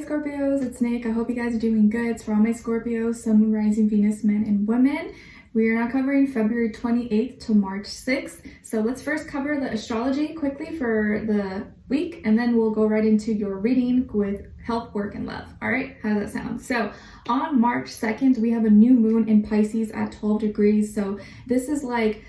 Scorpios, it's Nick. I hope you guys are doing good. It's for all my Scorpios, Sun, Moon, Rising, Venus, men, and women. We are now covering February 28th to March 6th. So let's first cover the astrology quickly for the week, and then we'll go right into your reading with health, work, and love. All right, how does that sound? So on March 2nd, we have a new moon in Pisces at 12 degrees. So this is like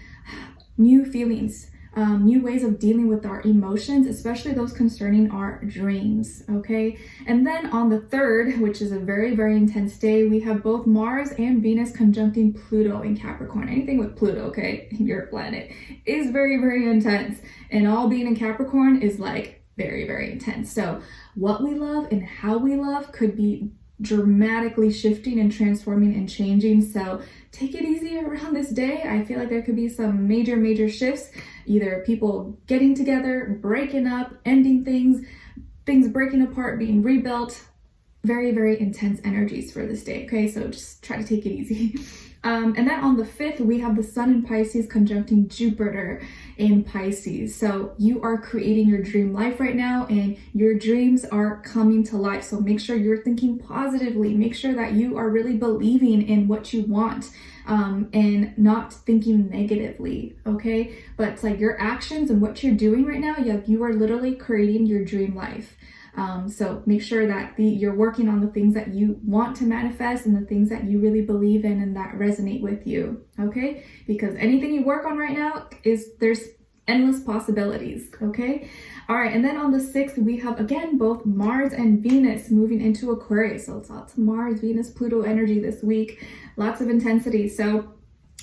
new feelings, new ways of dealing with our emotions, especially those concerning our dreams, okay? And then on the 3rd, which is a very, very intense day, we have both Mars and Venus conjuncting Pluto in Capricorn. Anything with Pluto, okay, your planet, is very, very intense. And all being in Capricorn is like very, very intense. So what we love and how we love could be dramatically shifting and transforming and changing. So take it easy around this day. I feel like there could be some major shifts, either people getting together, breaking up, ending things breaking apart, being rebuilt. Very, very intense energies for this day, okay? So just try to take it easy. And then on the 5th, we have the Sun in Pisces conjuncting Jupiter in Pisces. So you are creating your dream life right now, and your dreams are coming to life. So make sure you're thinking positively. Make sure that you are really believing in what you want, and not thinking negatively, okay? But it's like your actions and what you're doing right now, you are literally creating your dream life. So make sure that you're working on the things that you want to manifest and the things that you really believe in and that resonate with you, okay? Because anything you work on right now there's endless possibilities, okay? All right, and then on the 6th, we have, again, both Mars and Venus moving into Aquarius. So it's lots of Mars, Venus, Pluto energy this week, lots of intensity. So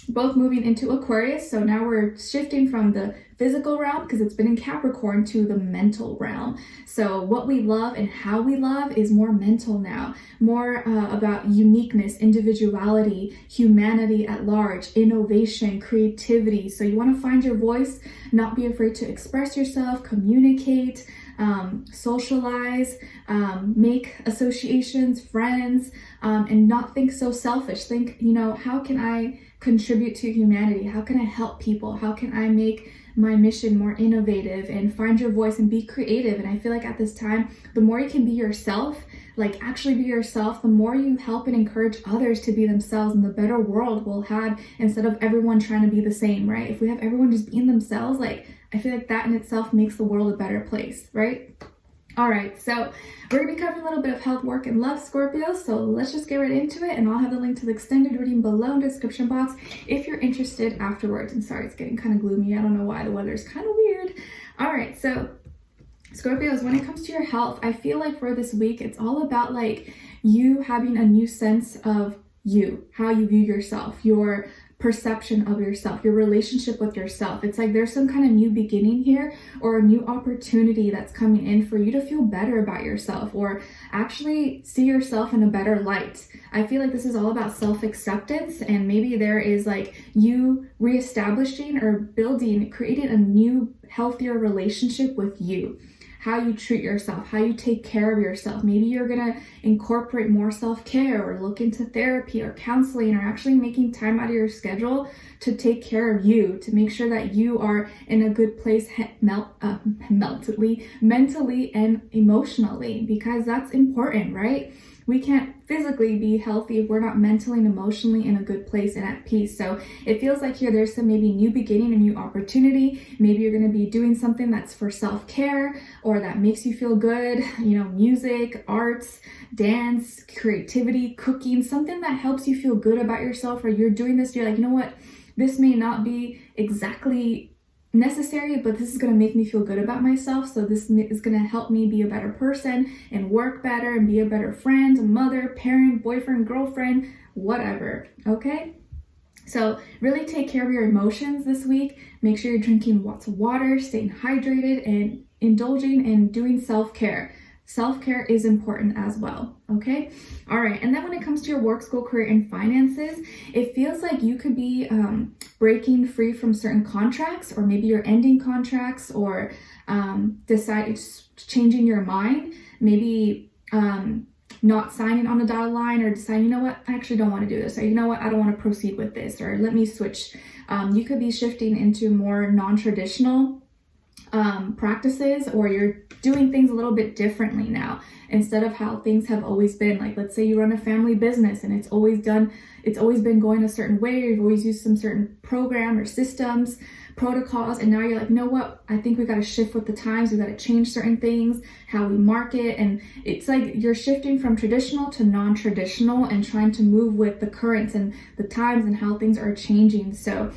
both moving into Aquarius. So now we're shifting from the physical realm, because it's been in Capricorn, to the mental realm. So what we love and how we love is more mental now, more about uniqueness, individuality, humanity at large, innovation, creativity. So you want to find your voice, not be afraid to express yourself, communicate, socialize, make associations, friends, and not think so selfish. Think, how can I contribute to humanity? How can I help people? How can I make my mission more innovative? And find your voice and be creative. And I feel like at this time, the more you can be yourself, like actually be yourself, the more you help and encourage others to be themselves, and the better world we'll have, instead of everyone trying to be the same, right? If we have everyone just being themselves, like, I feel like that in itself makes the world a better place, right? All right, so we're gonna be covering a little bit of health, work, and love, Scorpio. So let's just get right into it, and I'll have the link to the extended reading below in the description box if you're interested afterwards. I'm sorry, it's getting kind of gloomy. I don't know why. The weather's kind of weird. All right, so Scorpios, when it comes to your health, I feel like for this week, it's all about like you having a new sense of you, how you view yourself, your perception of yourself, your relationship with yourself. It's like there's some kind of new beginning here, or a new opportunity that's coming in for you to feel better about yourself, or actually see yourself in a better light. I feel like this is all about self-acceptance, and maybe there is like you reestablishing or building, creating a new, healthier relationship with you. How you treat yourself, how you take care of yourself. Maybe you're gonna incorporate more self-care, or look into therapy or counseling, or actually making time out of your schedule to take care of you, to make sure that you are in a good place mentally and emotionally, because that's important, right? We can't physically be healthy if we're not mentally and emotionally in a good place and at peace. So it feels like here there's some maybe new beginning, a new opportunity. Maybe you're going to be doing something that's for self-care, or that makes you feel good, music, arts, dance, creativity, cooking, something that helps you feel good about yourself. Or you're doing this, you're like, you know what, this may not be exactly necessary, but this is going to make me feel good about myself. So this is going to help me be a better person and work better and be a better friend, mother, parent, boyfriend, girlfriend, whatever, okay? So really take care of your emotions this week. Make sure you're drinking lots of water, staying hydrated, and indulging in doing self-care. Self-care is important as well, okay? All right, and then when it comes to your work, school, career, and finances, it feels like you could be breaking free from certain contracts, or maybe you're ending contracts, or changing your mind, maybe not signing on the dotted line, or deciding, you know what, I actually don't want to do this, or you know what, I don't want to proceed with this, or let me switch. You could be shifting into more non-traditional practices, or you're doing things a little bit differently now instead of how things have always been. Like, let's say you run a family business and it's always been going a certain way, or you've always used some certain program or systems, protocols, and now you're like, you know what, I think we got to shift with the times. We got to change certain things, how we market. And it's like you're shifting from traditional to non-traditional and trying to move with the currents and the times and how things are changing. So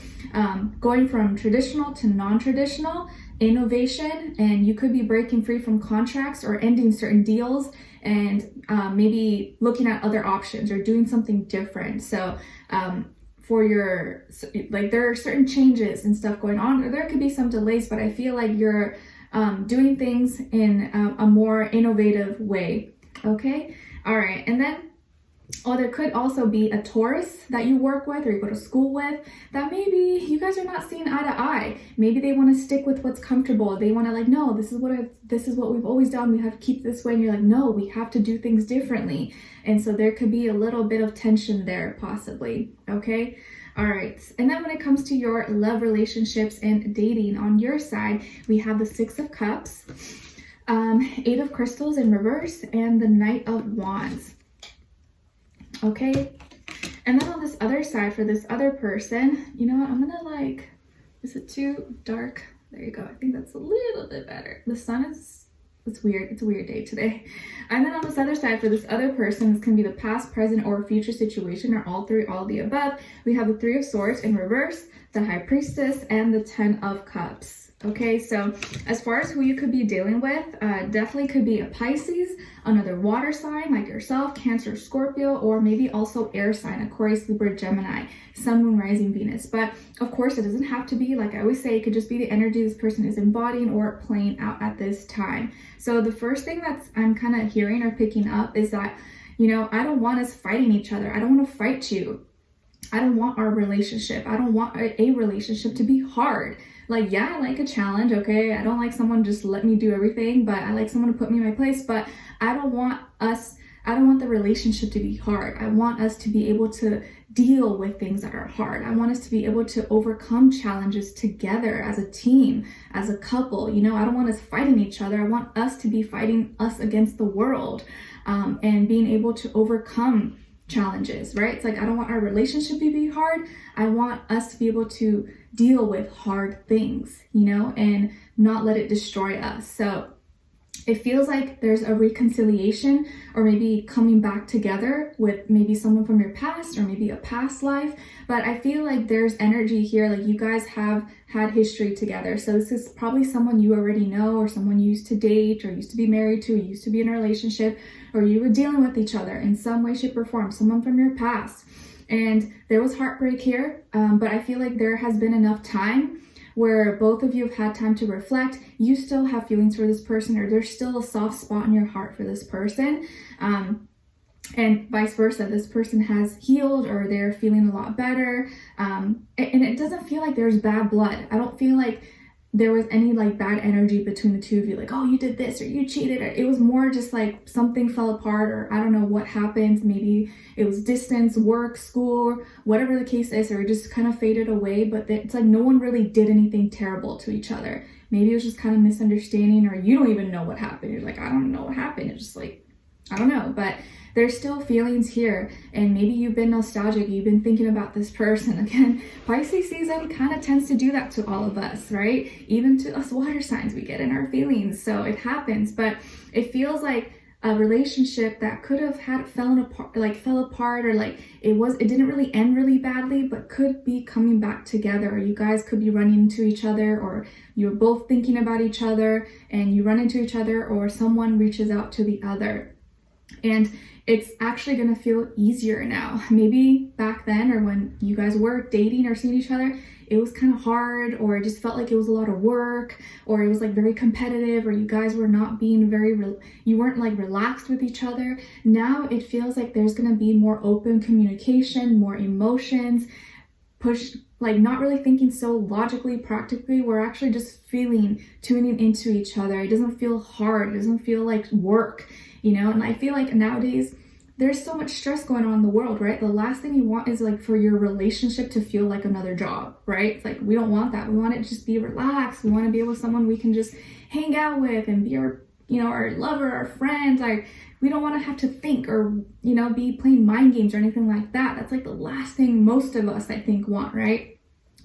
going from traditional to non-traditional, innovation, and you could be breaking free from contracts or ending certain deals, and maybe looking at other options or doing something different. So for your, like, there are certain changes and stuff going on, or there could be some delays, but I feel like you're doing things in a more innovative way. Okay. All right. And then, there could also be a Taurus that you work with or you go to school with that maybe you guys are not seeing eye to eye. Maybe they want to stick with what's comfortable. They want to, like, no, this is what we've always done. We have to keep this way. And you're like, no, we have to do things differently. And so there could be a little bit of tension there, possibly. Okay. All right. And then when it comes to your love, relationships, and dating, on your side, we have the 6 of Cups, 8 of Crystals in reverse, and the Knight of Wands. Okay, and then on this other side, for this other person, you know what, I'm gonna, like, is it too dark? There you go. I think that's a little bit better. The sun is, it's weird. It's a weird day today. And then on this other side, for this other person, this can be the past, present, or future situation, or all three, all of the above. We have the 3 of Swords in reverse, the High Priestess, and the 10 of Cups. Okay, so as far as who you could be dealing with, definitely could be a Pisces, another water sign like yourself, Cancer, Scorpio, or maybe also air sign, Aquarius, Libra, Gemini, Sun, Moon, Rising, Venus. But of course, it doesn't have to be, like I always say, it could just be the energy this person is embodying or playing out at this time. So the first thing I'm kind of hearing or picking up is that, you know, I don't want us fighting each other. I don't want to fight you. I don't want our relationship. I don't want a relationship to be hard. Like, yeah, I like a challenge, okay? I don't like someone just let me do everything, but I like someone to put me in my place. But I don't want the relationship to be hard. I want us to be able to deal with things that are hard. I want us to be able to overcome challenges together as a team, as a couple. You know, I don't want us fighting each other. I want us to be fighting us against the world, and being able to overcome challenges, right? It's like, I don't want our relationship to be hard. I want us to be able to deal with hard things, you know, and not let it destroy us. So it feels like there's a reconciliation, or maybe coming back together with maybe someone from your past, or maybe a past life. But I feel like there's energy here, like you guys have had history together. So this is probably someone you already know, or someone you used to date, or used to be married to, or used to be in a relationship, or you were dealing with each other in some way, shape, or form, someone from your past. And there was heartbreak here, but I feel like there has been enough time where both of you have had time to reflect. You still have feelings for this person, or there's still a soft spot in your heart for this person. And vice versa, this person has healed, or they're feeling a lot better. And it doesn't feel like there's bad blood. I don't feel like there was any, like, bad energy between the two of you, like, oh, you did this, or you cheated. Or it was more just like something fell apart, or I don't know what happened. Maybe it was distance, work, school, whatever the case is, or it just kind of faded away. But it's like no one really did anything terrible to each other. Maybe it was just kind of misunderstanding, or you don't even know what happened. You're like, I don't know what happened. It's just like, I don't know. But there's still feelings here, and maybe you've been nostalgic. You've been thinking about this person. Again, Pisces season kind of tends to do that to all of us, right? Even to us water signs, we get in our feelings. So it happens, but it feels like a relationship that could have fell apart, or like it didn't really end really badly, but could be coming back together. Or you guys could be running into each other, or you're both thinking about each other and you run into each other, or someone reaches out to the other. And it's actually going to feel easier now. Maybe back then, or when you guys were dating or seeing each other, it was kind of hard, or it just felt like it was a lot of work, or it was like very competitive, or you guys were not being you weren't like relaxed with each other. Now it feels like there's going to be more open communication, more emotions, like not really thinking so logically, practically. We're actually just tuning into each other. It doesn't feel hard. It doesn't feel like work, you know? And I feel like nowadays there's so much stress going on in the world, right? The last thing you want is like for your relationship to feel like another job, right? It's like, we don't want that. We want it to just be relaxed. We want to be with someone we can just hang out with and be our, our lover, our friend. Like, we don't want to have to think or, be playing mind games or anything like that. That's like the last thing most of us, I think, want, right?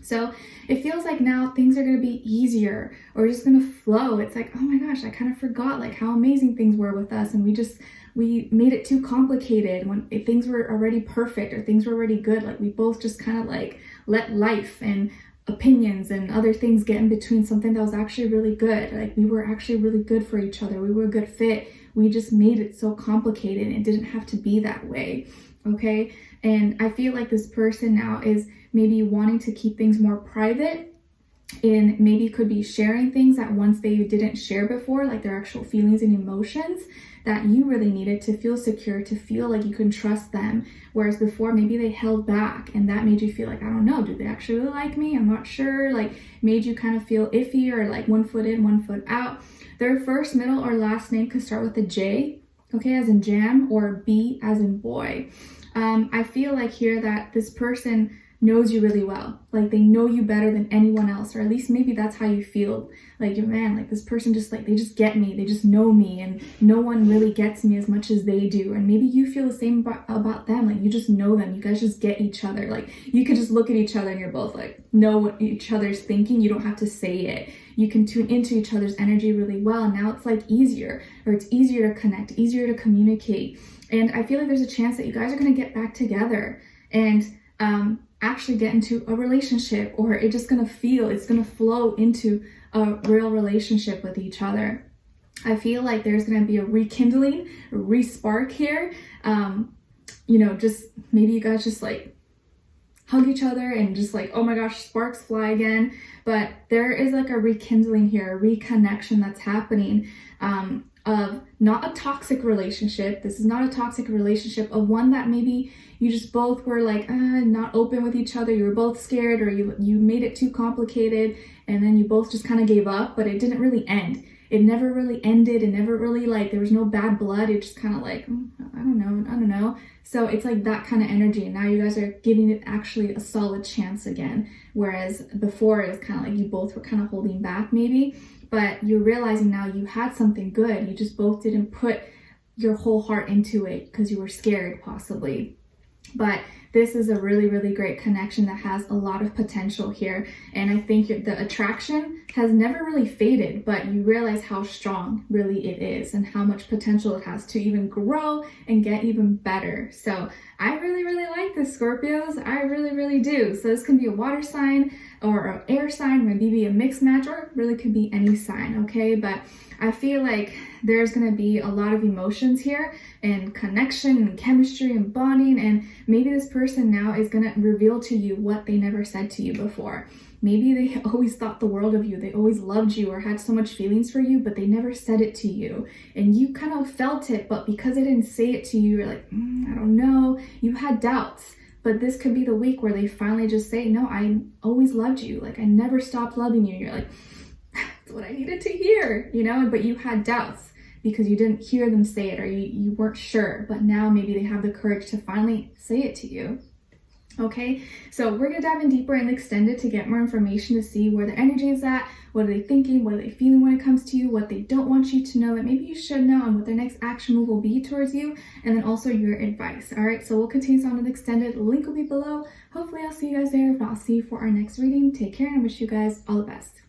So it feels like now things are going to be easier or just going to flow. It's like, oh my gosh, I kind of forgot like how amazing things were with us. And we made it too complicated when things were already perfect or things were already good. Like, we both just kind of like let life and opinions and other things get in between something that was actually really good. Like, we were actually really good for each other. We were a good fit. We just made it so complicated. It didn't have to be that way. Okay. And I feel like this person now is maybe wanting to keep things more private, and maybe could be sharing things that once they didn't share before, like their actual feelings and emotions that you really needed to feel secure, to feel like you can trust them. Whereas before, maybe they held back and that made you feel like, I don't know, do they actually really like me? I'm not sure. Like, made you kind of feel iffy or like one foot in, one foot out. Their first, middle, or last name could start with a J, okay, as in jam, or B as in boy. I feel like here that this person knows you really well. Like, they know you better than anyone else, or at least maybe that's how you feel. Like, man, like this person just like, they just get me, they just know me, and no one really gets me as much as they do. And maybe you feel the same about them. Like, you just know them, you guys just get each other. Like, you could just look at each other and you're both like, know what each other's thinking. You don't have to say it. You can tune into each other's energy really well. And now it's like easier, or it's easier to connect, easier to communicate. And I feel like there's a chance that you guys are going to get back together and actually get into a relationship, or it's just going to flow into a real relationship with each other. I feel like there's going to be a rekindling, a re-spark here. Just maybe you guys just like hug each other and just like, oh my gosh, sparks fly again. But there is like a rekindling here, a reconnection that's happening, of not a toxic relationship. This is not a toxic relationship, of one that maybe you just both were like not open with each other. You were both scared, or you made it too complicated, and then you both just kind of gave up, but it didn't really end. It never really ended. It never really, like, there was no bad blood. It just kind of like, I don't know. So it's like that kind of energy. And now you guys are giving it actually a solid chance again. Whereas before it was kind of like you both were kind of holding back maybe, but you're realizing now you had something good. You just both didn't put your whole heart into it because you were scared possibly. But this is a really, really great connection that has a lot of potential here. And I think the attraction has never really faded, but you realize how strong really it is and how much potential it has to even grow and get even better. So I really, really like this, Scorpios. I really, really do. So this can be a water sign or an air sign, maybe a mixed match, or it really could be any sign, okay? But I feel like there's going to be a lot of emotions here, and connection and chemistry and bonding, and maybe this person now is going to reveal to you what they never said to you before. Maybe they always thought the world of you, they always loved you or had so much feelings for you, but they never said it to you, and you kind of felt it, but because they didn't say it to you, you're like, I don't know, you had doubts. But this could be the week where they finally just say, no, I always loved you, like I never stopped loving you. You're like, that's what I needed to hear, but you had doubts because you didn't hear them say it, or you weren't sure, but now maybe they have the courage to finally say it to you. Okay, so we're gonna dive in deeper and extend it to get more information, to see where the energy is at, what are they thinking, what are they feeling when it comes to you, what they don't want you to know that maybe you should know, and what their next action move will be towards you, and then also your advice. All right, so we'll continue on with extended. The link will be below. Hopefully I'll see you guys there. If not, I'll see you for our next reading. Take care, and I wish you guys all the best.